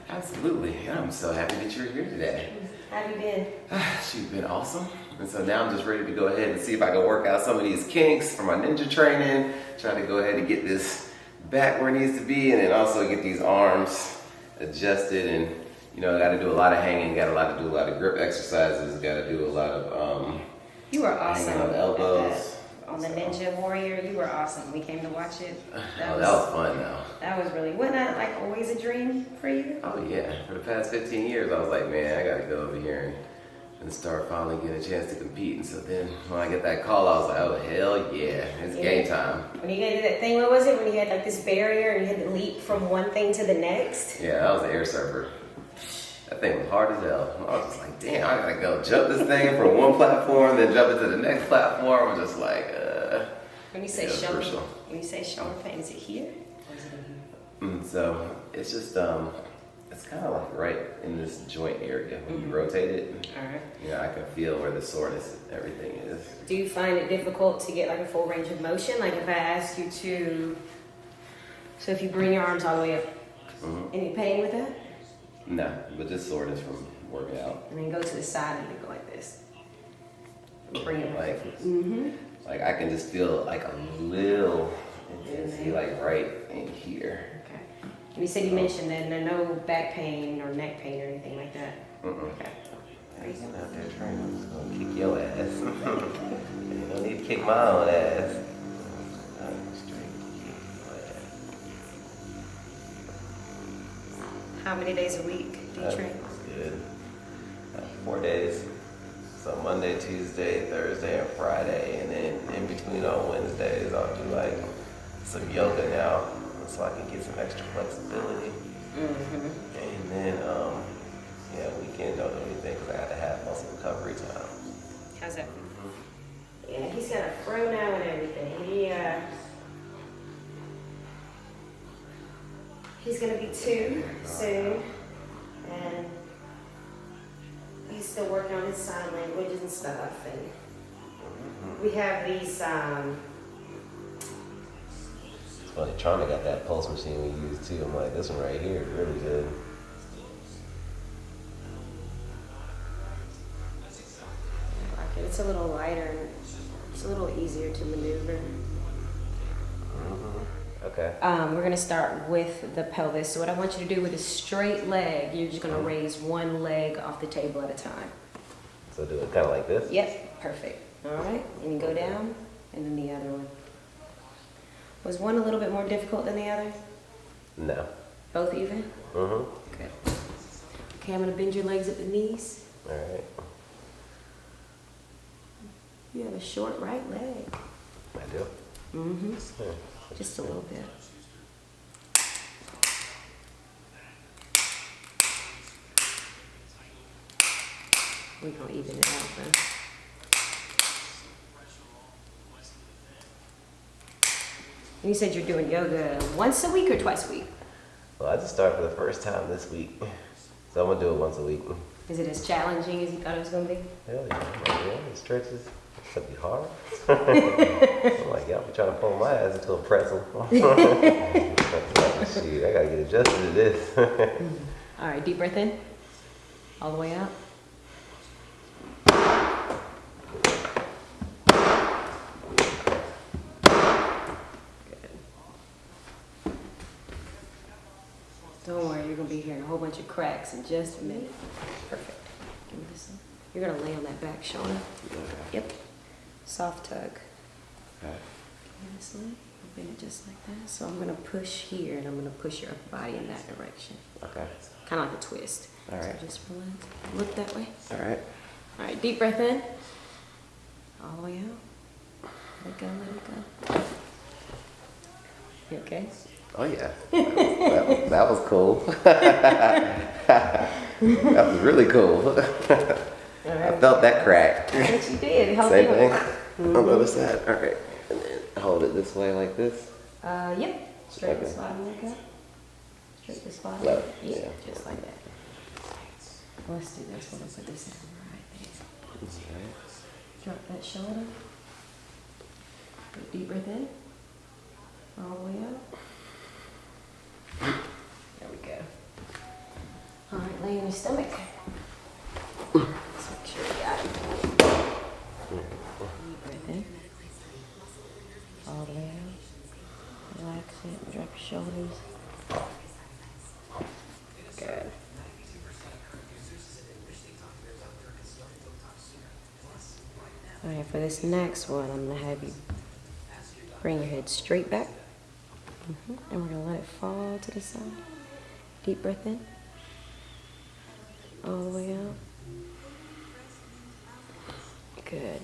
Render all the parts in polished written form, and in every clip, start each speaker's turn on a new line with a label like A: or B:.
A: Absolutely. I'm so happy that you're here today.
B: How have you been?
A: She's been awesome. And so now I'm just ready to go ahead and see if I can work out some of these kinks for my ninja training. Trying to go ahead and get this back where it needs to be, and then also get these arms adjusted. And you know, I got to do a lot of hanging, got a lot to do a lot of grip exercises, got to do a lot of
B: You were awesome.
A: hanging on the elbows.
B: On the Ninja Warrior, you were awesome. We came to watch it.
A: That was fun though.
B: That was really, wasn't that like always a dream for you?
A: Oh yeah, for the past 15 years I was like, man, I gotta go over here and start finally getting a chance to compete. And so then when I get that call, I was like, oh hell yeah, it's game time.
B: When you did that thing, what was it? When you had like this barrier and you had to leap from one thing to the next?
A: Yeah, that was the air surfer. That thing was hard as hell. I was just like, damn, I gotta go jump this thing from one platform, then jump it to the next platform. I'm just like,
B: When you say shoulder pain, is it here or is it in here?
A: So it's just, it's kind of like right in this joint area when you rotate it.
B: All right.
A: You know, I can feel where the soreness and everything is.
B: Do you find it difficult to get like a full range of motion? Like if I ask you to, so if you bring your arms all the way up, any pain with that?
A: No, but just soreness from working out.
B: And then go to the side and then go like this. Bring it
A: like,
B: back.
A: Like I can just feel like a little intensity, like right in here.
B: Okay. And you said you mentioned that no back pain or neck pain or anything like that. Okay.
A: He's out there trying to just gonna kick your ass. You don't need to kick my own ass.
B: How many days a week do you train?
A: That's good. 4 days. So Monday, Tuesday, Thursday, and Friday, and then in between on Wednesdays, I'll do like some yoga now, so I can get some extra flexibility. And then, weekend don't do anything because I got to have muscle recovery time.
B: How's that? Yeah, he's got a fro now and everything. He's gonna be 2 soon, and he's still working on his sign languages and stuff. And we have these.
A: It's funny, Charlie got that pulse machine we use too. I'm like, this one right here is really good.
B: It's a little lighter and it's a little easier to maneuver.
A: Okay.
B: We're gonna start with the pelvis. So what I want you to do with a straight leg, you're just gonna raise one leg off the table at a time.
A: So do it kind of like this?
B: Yep, perfect. All right, and you go down, and then the other one. Was one a little bit more difficult than the other?
A: No.
B: Both even? Good. Okay, I'm gonna bend your legs at the knees.
A: All right.
B: You have a short right leg.
A: I do? Yeah.
B: Just a little bit. We're gonna even it out then. And you said you're doing yoga once a week or twice a week?
A: Well, I just started for the first time this week, so I'm gonna do it once a week.
B: Is it as challenging as you thought it was gonna be?
A: Hell yeah, the stretches. It's gonna be hard. I'm like, y'all be trying to pull my ass into a pretzel. Shoot, I gotta get adjusted to this.
B: All right, deep breath in. All the way out. Good. Don't worry, you're gonna be hearing a whole bunch of cracks in just a minute. Perfect. Give me this one. You're gonna lay on that back shoulder. Yep. Soft tug.
A: Okay.
B: This leg, open it just like that. So I'm gonna push here, and I'm gonna push your upper body in that direction.
A: Okay.
B: Kind of like a twist.
A: All right.
B: So just relax. Look that way.
A: All right.
B: All right. Deep breath in. All the way out. Let go. Let it go. You okay?
A: Oh yeah. That was cool. That was really cool. I felt that crack.
B: Yes, you did.
A: Same thing on the other side. All right. And then hold it this way like this.
B: Yep. Straight the
A: Okay.
B: spine leg up. Straight the spine.
A: Left.
B: Yeah.
A: Yeah.
B: Just like that. Let's do this. We'll put this in right there.
A: All right.
B: Drop that shoulder. Take a deep breath in. All the way up. There we go. All right, lay on your stomach. Let's make sure you got it. Deep breath in. All the way out. Relax it. Drop your shoulders. Good. All right, for this next one, I'm going to have you bring your head straight back. And we're going to let it fall to the side. Deep breath in. All the way out. Good.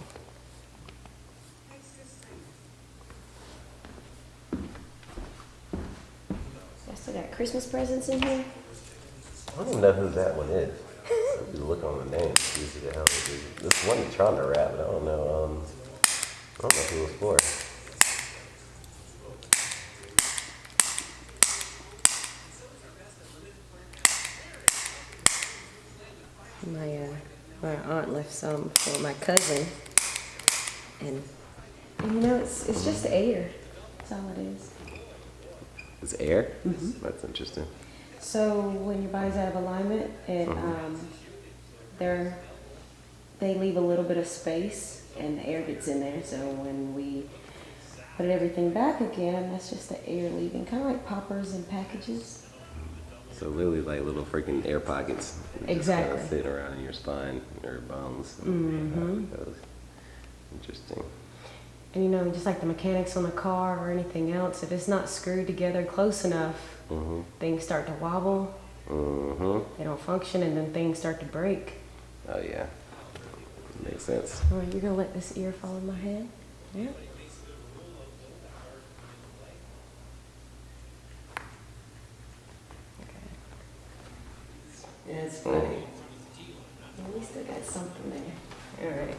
B: I still got Christmas presents in here.
A: I don't even know who that one is. If you look on the name, it's easy to help. This one you're trying to wrap, but I don't know. I don't know who it was for.
B: My aunt left some for my cousin, and you know it's just air. That's all it is.
A: It's air? Mm-hmm. That's interesting.
B: So when your body's out of alignment, they leave a little bit of space, and the air gets in there. So when we put everything back again, that's just the air leaving, kind of like poppers and packages.
A: So literally like little freaking air pockets.
B: Exactly.
A: Just kind of sitting around in your spine or bones. Interesting.
B: And you know, just like the mechanics on the car or anything else, if it's not screwed together close enough, things start to wobble. They don't function, and then things start to break.
A: Oh yeah, makes sense.
B: All right, you're gonna let this ear fall in my hand. Yeah. Yeah, it's funny. Well, we still got something there. All right.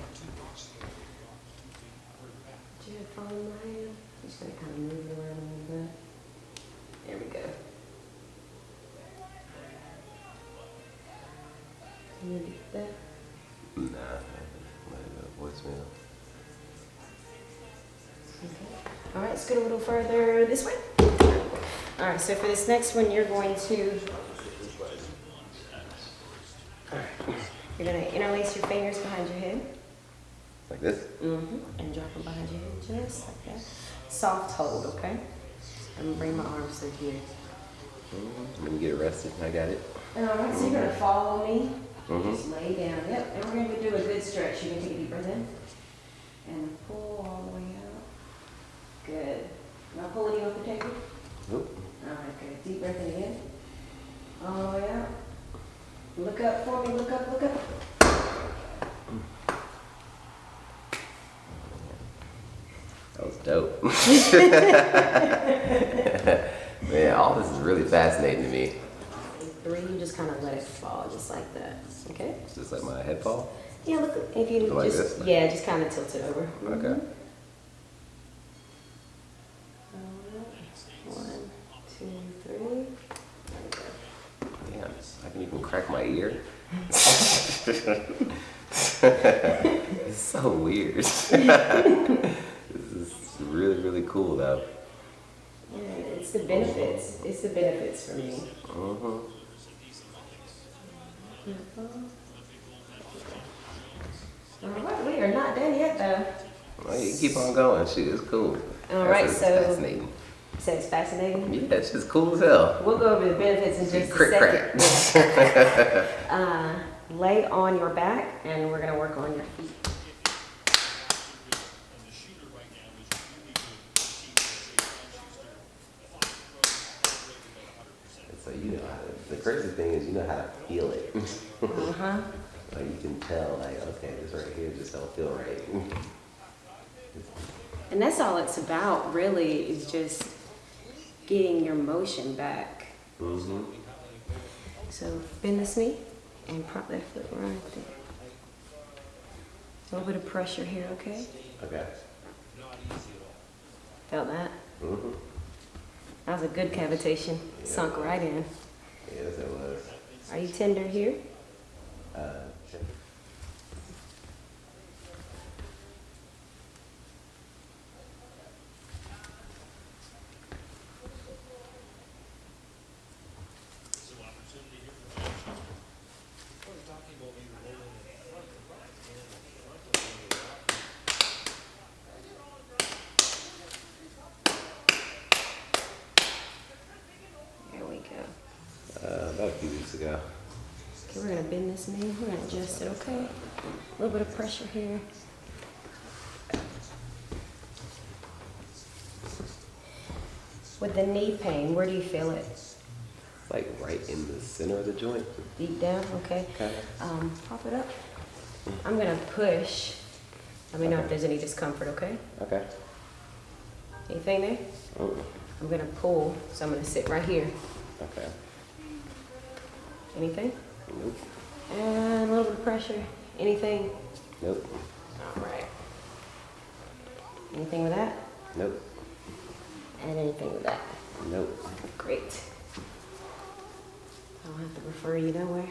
B: Did you have fall in my hand? I'm just gonna kind of move it around a little bit. There we go. Can you get that?
A: Nah, voicemail.
B: Okay. All right, scoot a little further this way. All right, so for this next one, you're going to interlace your fingers behind your head.
A: Like this?
B: And drop them behind your head, just like that. Soft hold, okay? I'm gonna bring my arms through here.
A: Let me get arrested. I got it.
B: All right, so you're gonna follow me. Just lay down. Yep, and we're gonna do a good stretch. You're gonna take a deep breath in and pull all the way out. Good. Now pull any off the table.
A: Nope.
B: All right, good. Deep breath in again. All the way out. Look up for me. Look up. Look up.
A: That was dope. Man, all this is really fascinating to me.
B: 3, you just kind of let it fall, just like that. Okay?
A: Just let my head fall?
B: Yeah, look, if you
A: Like
B: just,
A: this?
B: yeah, just kind of tilt it over.
A: Okay.
B: 1, 2, 3.
A: Damn, I can even crack my ear. It's so weird. This is really, really cool though.
B: Yeah, it's the benefits. It's the benefits for me. All right, we are not done yet though.
A: Well, you keep on going. Shit, it's cool.
B: All right,
A: It's
B: so
A: fascinating.
B: So it's fascinating.
A: Yeah, it's just cool as hell.
B: We'll go over the benefits in just a
A: Crick,
B: second. Lay on your back, and we're gonna work on your feet.
A: So you know how to, the crazy thing is you know how to feel it. Like you can tell, like, okay, this right here just don't feel right.
B: And that's all it's about, really, is just getting your motion back. So bend this knee and prop that foot right there. A little bit of pressure here, okay?
A: Okay.
B: Felt that? That was a good cavitation.
A: Yeah,
B: Sunk right in.
A: Yes, it was.
B: Are you tender here?
A: Sure. a few weeks ago.
B: Okay, we're gonna bend this knee. We're gonna adjust it, okay? A little bit of pressure here. With the knee pain, where do you feel it?
A: Like right in the center of the joint.
B: Deep down, okay.
A: Okay.
B: Pop it up. I'm gonna push. Let me know if there's any discomfort, okay?
A: Okay.
B: Anything there? I'm gonna pull, so I'm gonna sit right here.
A: Okay.
B: Anything?
A: Nope.
B: And a little bit of pressure. Anything?
A: Nope.
B: All right. Anything with that?
A: Nope.
B: And anything with that?
A: Nope.
B: Great. I don't have to refer you nowhere.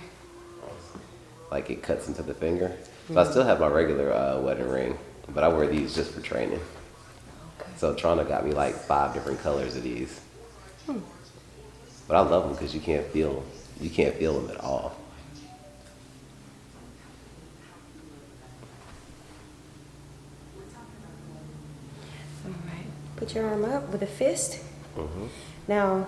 A: Like it cuts into the finger. So I still have my regular wedding ring, but I wear these just for training.
B: Okay.
A: So Trana got me like 5 different colors of these. But I love them because you can't feel them at all.
B: All right. Put your arm up with a fist. Now,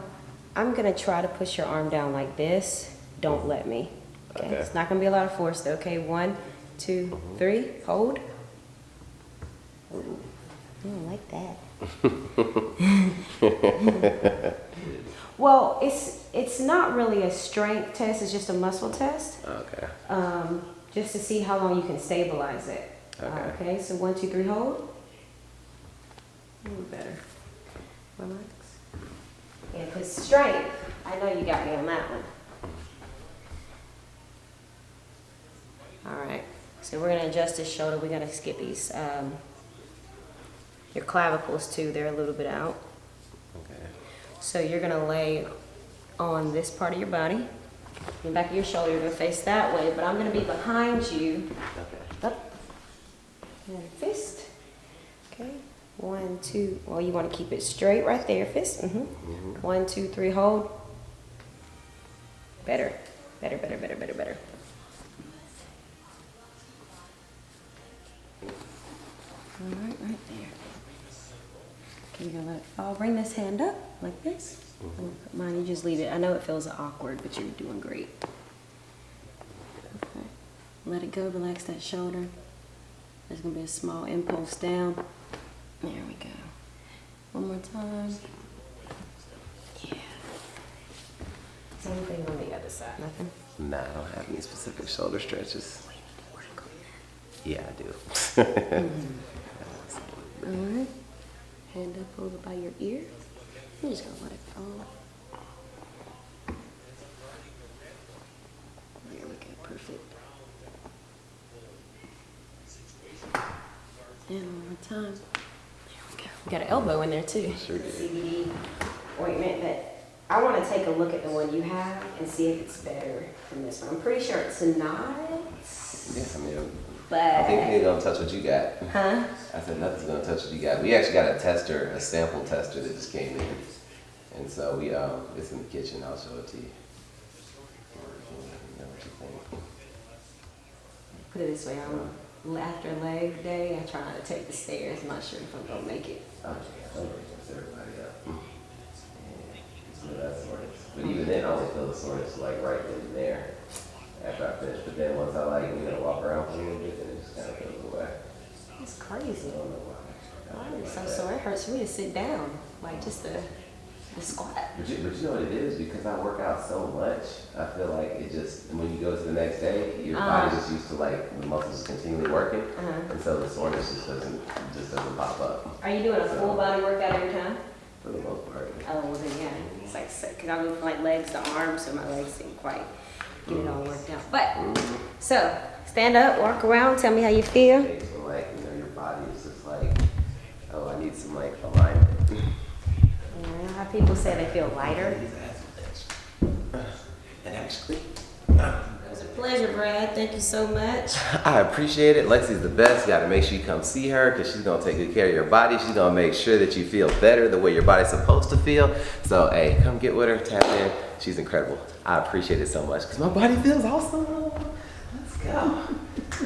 B: I'm gonna try to push your arm down like this. Don't let me. Okay.
A: Okay.
B: It's not gonna be a lot of force though. Okay. 1, 2, 3. Hold. Ooh, I don't like that. Well, it's not really a strength test. It's just a muscle test.
A: Okay.
B: Just to see how long you can stabilize it.
A: Okay.
B: Okay. So 1, 2, 3. Hold. A little better. Relax. Yeah, because strength, I know you got me on that one. All right, so we're gonna adjust this shoulder. We're gonna skip these, your clavicles too. They're a little bit out.
A: Okay.
B: So you're gonna lay on this part of your body. The back of your shoulder, you're gonna face that way, but I'm gonna be behind you.
A: Okay.
B: Up. And fist. Okay. 1, 2. Well, you want to keep it straight right there. Fist. 1, 2, 3. Hold. Better. Better, better, better, better, better. All right, right there. Okay, you're gonna let it fall. Bring this hand up like this. I'm gonna put mine. You just leave it. I know it feels awkward, but you're doing great. Okay. Let it go. Relax that shoulder. There's gonna be a small impulse down. There we go. One more time. Yeah. Same thing on the other side. Nothing?
A: Nah, I don't have any specific shoulder stretches. Yeah, I do.
B: All right. Hand up over by your ear. You're just gonna let it fall. There we go. Perfect. And one more time. We got an elbow in there too.
A: Sure did.
B: CBD ointment that I want to take a look at the one you have and see if it's better than this one. I'm pretty sure it's not.
A: Yeah, I mean,
B: But
A: I think we ain't gonna touch what you got.
B: huh?
A: I said nothing's gonna touch what you got. We actually got a tester, a sample tester that just came in, and so we it's in the kitchen. I'll show it to you. Know what you think.
B: Put it this way, after leg day, I try not to take the stairs. I'm not sure if I'm gonna make it.
A: Oh yeah, I'm gonna mix everybody up. Yeah, so that's soreness. But even then, I only feel the soreness like right then and there after I finish. But then once I walk around for a little bit, then it just kind of goes away.
B: It's crazy.
A: I don't know why.
B: Why is it so sore? It hurts for me to sit down, like just the squat.
A: But you know what it is? Because I work out so much, I feel like it just, when you go to the next day, your body is used to like the muscles continually working, and so the soreness just doesn't pop up.
B: Are you doing a full body workout every time?
A: For the most part.
B: Oh, well then yeah, it's like sick. Cause I go from like legs to arms, so my legs didn't quite get it all worked out. But so stand up, walk around, tell me how you feel.
A: So like, your body is just like, oh, I need some like alignment.
B: Yeah, how people say they feel lighter.
A: And actually,
B: It was a pleasure, Brad. Thank you so much.
A: I appreciate it. Lexi's the best. You got to make sure you come see her because she's going to take good care of your body. She's going to make sure that you feel better the way your body's supposed to feel. So, hey, come get with her, tap in. She's incredible. I appreciate it so much because my body feels awesome. Let's go.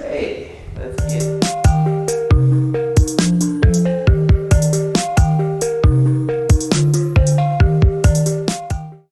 A: Hey, let's get it.